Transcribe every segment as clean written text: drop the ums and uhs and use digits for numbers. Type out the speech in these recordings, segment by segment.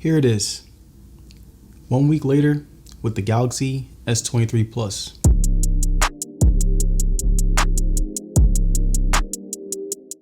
Here it is, 1 week later with the Galaxy S23 Plus.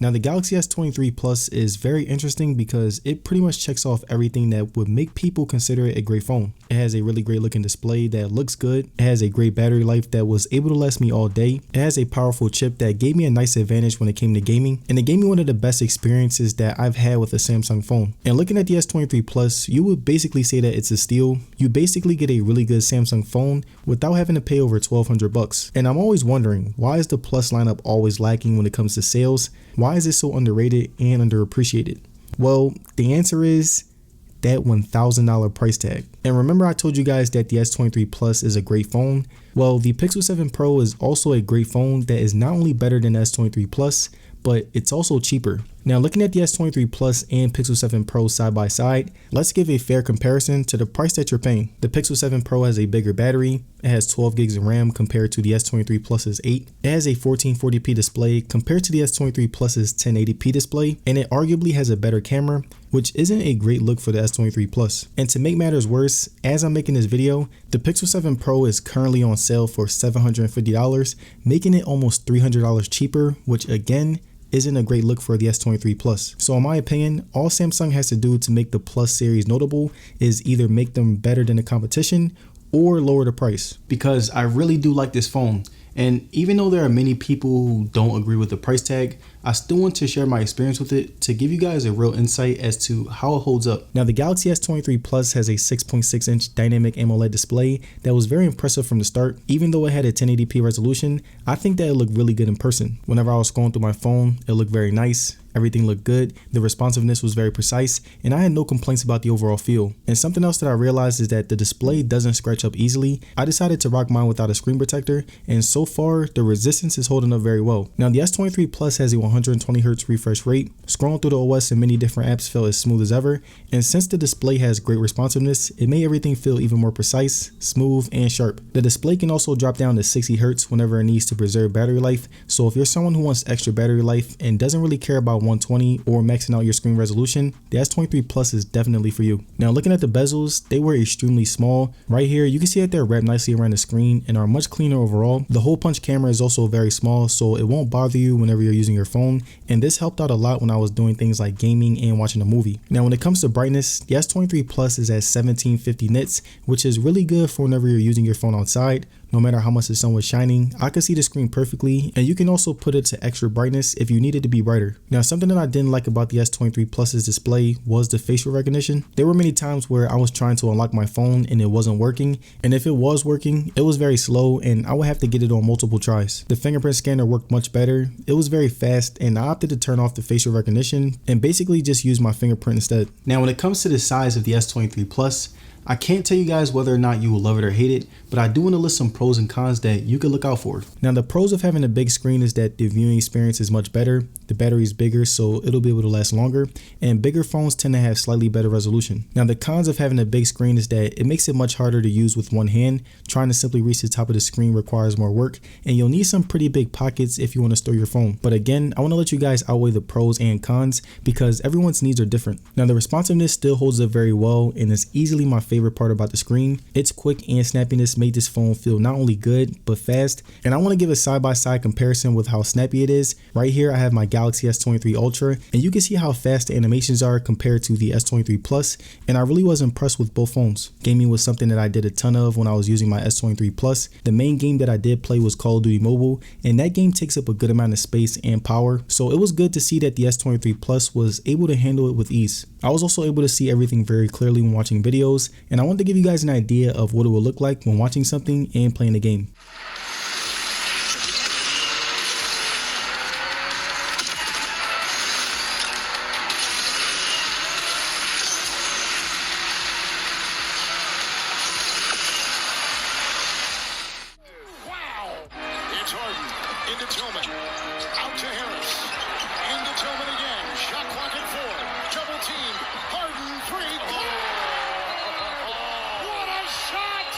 Now the Galaxy S23 Plus is very interesting because it pretty much checks off everything that would make people consider it a great phone. It has a really great looking display that looks good. It has a great battery life that was able to last me all day. It has a powerful chip that gave me a nice advantage when it came to gaming. And it gave me one of the best experiences that I've had with a Samsung phone. And looking at the S23 Plus, you would basically say that it's a steal. You basically get a really good Samsung phone without having to pay over $1,200. And I'm always wondering, why is the Plus lineup always lacking when it comes to sales? Why is it so underrated and underappreciated? Well, the answer is that $1,000 price tag. And remember I told you guys that the S23 Plus is a great phone? Well, the Pixel 7 Pro is also a great phone that is not only better than the S23 Plus, but it's also cheaper. Now looking at the S23 Plus and Pixel 7 Pro side by side, let's give a fair comparison to the price that you're paying. The Pixel 7 Pro has a bigger battery. It has 12 gigs of RAM compared to the S23 Plus's 8. It has a 1440p display compared to the S23 Plus's 1080p display, and it arguably has a better camera, which isn't a great look for the S23 Plus. And to make matters worse, as I'm making this video, the Pixel 7 Pro is currently on sale for $750, making it almost $300 cheaper, which again, isn't a great look for the S23 Plus. So in my opinion, all Samsung has to do to make the Plus series notable is either make them better than the competition or lower the price. Because I really do like this phone. And even though there are many people who don't agree with the price tag, I still want to share my experience with it to give you guys a real insight as to how it holds up. Now the Galaxy S23 Plus has a 6.6 inch dynamic AMOLED display that was very impressive from the start. Even though it had a 1080p resolution, I think that it looked really good in person. Whenever I was scrolling through my phone, it looked very nice. Everything looked good, the responsiveness was very precise, and I had no complaints about the overall feel. And something else that I realized is that the display doesn't scratch up easily. I decided to rock mine without a screen protector, and so far, the resistance is holding up very well. Now the S23 Plus has a 120Hz refresh rate. Scrolling through the OS and many different apps felt as smooth as ever, and since the display has great responsiveness, it made everything feel even more precise, smooth, and sharp. The display can also drop down to 60Hz whenever it needs to preserve battery life, so if you're someone who wants extra battery life and doesn't really care about 120 or maxing out your screen resolution, the S23 Plus is definitely for you. Now looking at the bezels, they were extremely small. Right here, you can see that they're wrapped nicely around the screen and are much cleaner overall. The hole punch camera is also very small, so it won't bother you whenever you're using your phone, and this helped out a lot when I was doing things like gaming and watching a movie. Now when it comes to brightness, the S23 Plus is at 1750 nits, which is really good for whenever you're using your phone outside. No matter how much the sun was shining, I could see the screen perfectly, and you can also put it to extra brightness if you need it to be brighter. Now something that I didn't like about the S23 Plus's display was the facial recognition. There were many times where I was trying to unlock my phone and it wasn't working, and if it was working, it was very slow and I would have to get it on multiple tries. The fingerprint scanner worked much better, it was very fast, and I opted to turn off the facial recognition and basically just use my fingerprint instead. Now when it comes to the size of the S23 Plus, I can't tell you guys whether or not you will love it or hate it, but I do want to list some pros and cons that you could look out for. Now the pros of having a big screen is that the viewing experience is much better, the battery is bigger so it'll be able to last longer, and bigger phones tend to have slightly better resolution. Now the cons of having a big screen is that it makes it much harder to use with one hand. Trying to simply reach the top of the screen requires more work, and you'll need some pretty big pockets if you want to store your phone. But again, I want to let you guys outweigh the pros and cons because everyone's needs are different. Now the responsiveness still holds up very well and is easily my favorite part about the screen. Its quick and snappiness made this phone feel not only good but fast, and I want to give a side-by-side comparison with how snappy it is. Right here I have my Galaxy S23 Ultra, and you can see how fast the animations are compared to the S23 Plus, and I really was impressed with both phones. Gaming was something that I did a ton of when I was using my S23 Plus. The main game that I did play was Call of Duty Mobile, and that game takes up a good amount of space and power, so it was good to see that the S23 Plus was able to handle it with ease. I was also able to see everything very clearly when watching videos, and I wanted to give you guys an idea of what it will look like when watching something and playing the game. It's Harden into Tillman, out to Harris, into Tillman again, shot clock at 4, double team, Harden 3, what a shot!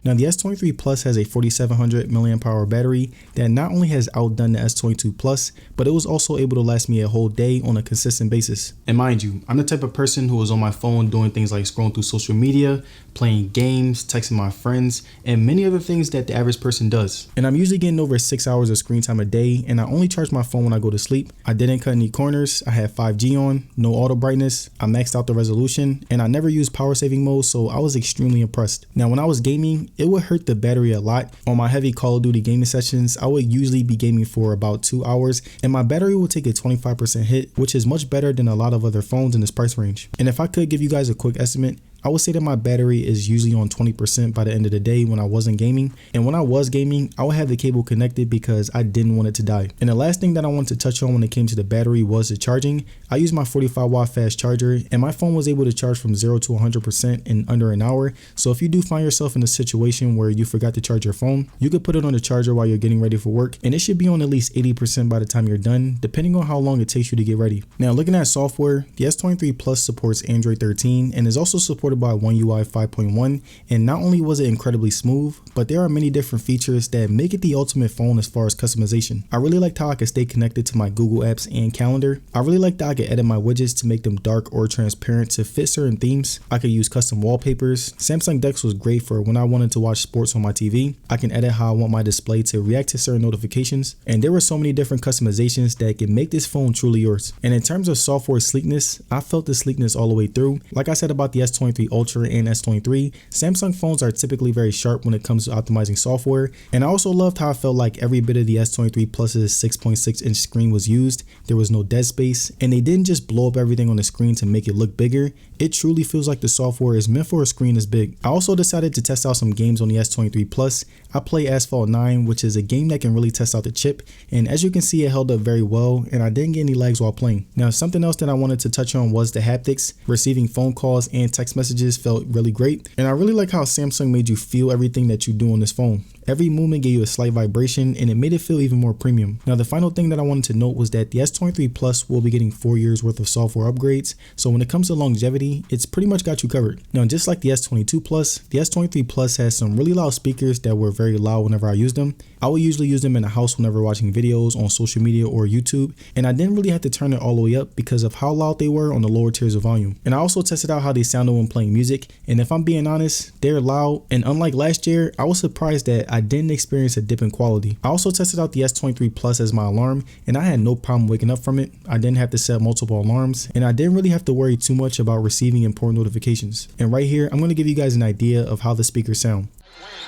Now the S23 Plus has a 4700 mAh battery that not only has outdone the S22 Plus, but it was also able to last me a whole day on a consistent basis. And mind you, I'm the type of person who is on my phone doing things like scrolling through social media, playing games, texting my friends, and many other things that the average person does. And I'm usually getting over 6 hours of screen time a day, and I only charge my phone when I go to sleep. I didn't cut any corners, I had 5G on, no auto brightness, I maxed out the resolution, and I never used power saving mode, so I was extremely impressed. Now when I was gaming, it would hurt the battery a lot. On my heavy Call of Duty gaming sessions, I would usually be gaming for about 2 hours, and my battery would take a 25% hit, which is much better than a lot of other phones in this price range. And if I could give you guys a quick estimate, I would say that my battery is usually on 20% by the end of the day when I wasn't gaming. And when I was gaming, I would have the cable connected because I didn't want it to die. And the last thing that I wanted to touch on when it came to the battery was the charging. I used my 45 watt fast charger, and my phone was able to charge from 0 to 100% in under an hour. So if you do find yourself in a situation where you forgot to charge your phone, you could put it on the charger while you're getting ready for work, and it should be on at least 80% by the time you're done, depending on how long it takes you to get ready. Now looking at software, the S23 Plus supports Android 13 and is also supported by One UI 5.1, and not only was it incredibly smooth, but there are many different features that make it the ultimate phone as far as customization. I really liked how I could stay connected to my Google apps and calendar. I really liked that I could edit my widgets to make them dark or transparent to fit certain themes. I could use custom wallpapers. Samsung Dex was great for when I wanted to watch sports on my TV. I can edit how I want my display to react to certain notifications, and there were so many different customizations that can make this phone truly yours. And in terms of software sleekness, I felt the sleekness all the way through. Like I said about the S23 Ultra and S23, Samsung phones are typically very sharp when it comes to optimizing software, and I also loved how I felt like every bit of the S23 Plus's 6.6 inch screen was used. There was no dead space, and they didn't just blow up everything on the screen to make it look bigger. It truly feels like the software is meant for a screen as big. I also decided to test out some games on the S23 Plus. I play Asphalt 9, which is a game that can really test out the chip, and as you can see, it held up very well, and I didn't get any lags while playing. Now something else that I wanted to touch on was the haptics. Receiving phone calls and text messages felt really great, and I really like how Samsung made you feel everything that you do on this phone. Every movement gave you a slight vibration, and it made it feel even more premium. Now the final thing that I wanted to note was that the S23 Plus will be getting 4 years worth of software upgrades, so when it comes to longevity, it's pretty much got you covered. Now just like the S22 Plus, the S23 Plus has some really loud speakers that were very loud whenever I used them. I would usually use them in the house whenever watching videos on social media or YouTube, and I didn't really have to turn it all the way up because of how loud they were on the lower tiers of volume. And I also tested out how they sounded when playing music, and if I'm being honest, they're loud, and unlike last year, I was surprised that I didn't experience a dip in quality. I also tested out the S23 Plus as my alarm, and I had no problem waking up from it. I didn't have to set multiple alarms, and I didn't really have to worry too much about receiving important notifications. And right here, I'm going to give you guys an idea of how the speakers sound.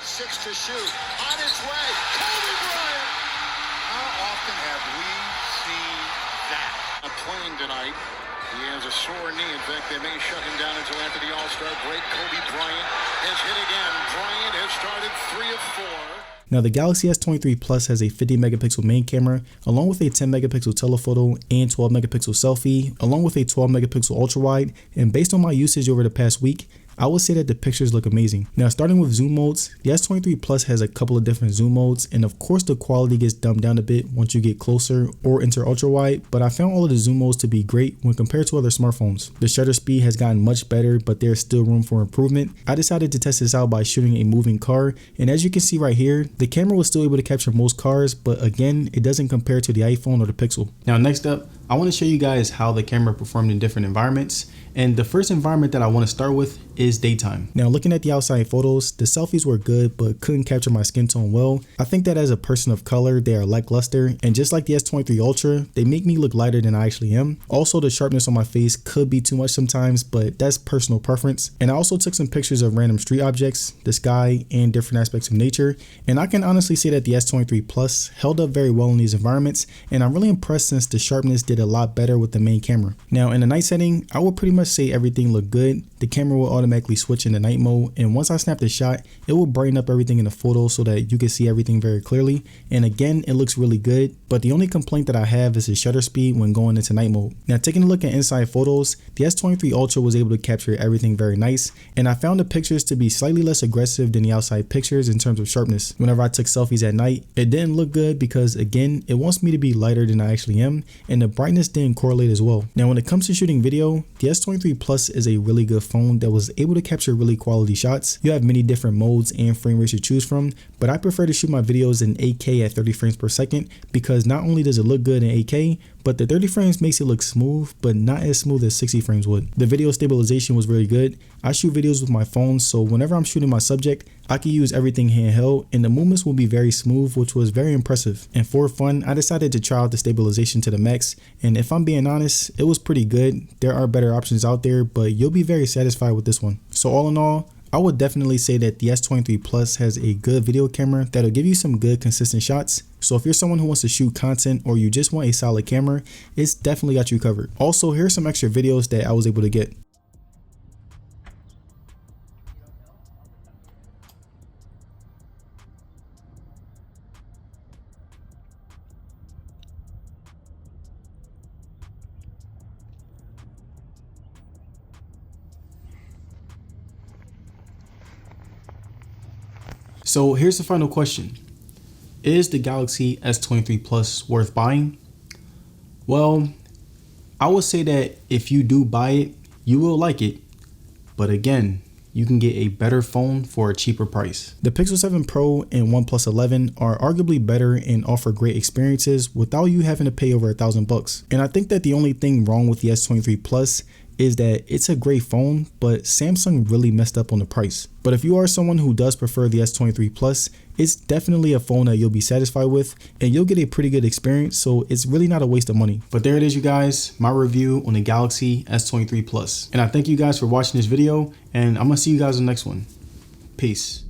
6 to shoot. On its way. Kobe Bryant. How often have we seen that? Playing tonight. He has a sore knee. In fact, they may shut him down until after the All-Star break. Kobe Bryant has hit again. Bryant has started 3 of 4. Now the Galaxy S23 Plus has a 50 megapixel main camera, along with a 10 megapixel telephoto and 12 megapixel selfie, along with a 12 megapixel ultra wide, and based on my usage over the past week, I would say that the pictures look amazing. Now starting with zoom modes, the S23 Plus has a couple of different zoom modes, and of course the quality gets dumbed down a bit once you get closer or enter ultra wide, but I found all of the zoom modes to be great when compared to other smartphones. The shutter speed has gotten much better, but there's still room for improvement. I decided to test this out by shooting a moving car, and as you can see right here, the camera was still able to capture most cars, but again, it doesn't compare to the iPhone or the Pixel. Now next up, I want to show you guys how the camera performed in different environments. And the first environment that I want to start with is daytime. Now looking at the outside photos, the selfies were good but couldn't capture my skin tone well. I think that as a person of color, they are lackluster, and just like the S23 Ultra, they make me look lighter than I actually am. Also, the sharpness on my face could be too much sometimes, but that's personal preference. And I also took some pictures of random street objects, the sky, and different aspects of nature, and I can honestly say that the S23 Plus held up very well in these environments, and I'm really impressed since the sharpness did a lot better with the main camera. Now in the night setting, I would pretty much say everything looked good. The camera will automatically switch into night mode, and once I snap the shot, it will brighten up everything in the photo so that you can see everything very clearly. And again, it looks really good, but the only complaint that I have is the shutter speed when going into night mode. Now taking a look at inside photos, the S23 Ultra was able to capture everything very nice, and I found the pictures to be slightly less aggressive than the outside pictures in terms of sharpness. Whenever I took selfies at night, it didn't look good because again, it wants me to be lighter than I actually am, and the brightness didn't correlate as well. Now when it comes to shooting video, the S23 S23 Plus is a really good phone that was able to capture really quality shots. You have many different modes and frame rates to choose from, but I prefer to shoot my videos in 8K at 30 frames per second because not only does it look good in 8K, but the 30 frames makes it look smooth, but not as smooth as 60 frames would. The video stabilization was really good. I shoot videos with my phone, so whenever I'm shooting my subject, I can use everything handheld and the movements will be very smooth, which was very impressive. And for fun, I decided to try out the stabilization to the max, and if I'm being honest, it was pretty good. There are better options out there, but you'll be very satisfied with this one. So all in all, I would definitely say that the S23 Plus has a good video camera that'll give you some good consistent shots. So if you're someone who wants to shoot content or you just want a solid camera, it's definitely got you covered. Also, here's some extra videos that I was able to get. So here's the final question. Is the Galaxy S23 Plus worth buying? Well, I would say that if you do buy it, you will like it. But again, you can get a better phone for a cheaper price. The Pixel 7 Pro and OnePlus 11 are arguably better and offer great experiences without you having to pay over $1,000. And I think that the only thing wrong with the S23 Plus is that it's a great phone, but Samsung really messed up on the price. But if you are someone who does prefer the S23 Plus, it's definitely a phone that you'll be satisfied with and you'll get a pretty good experience, so it's really not a waste of money. But there it is, you guys, my review on the Galaxy S23 Plus. And I thank you guys for watching this video, and I'm gonna see you guys in the next one. Peace.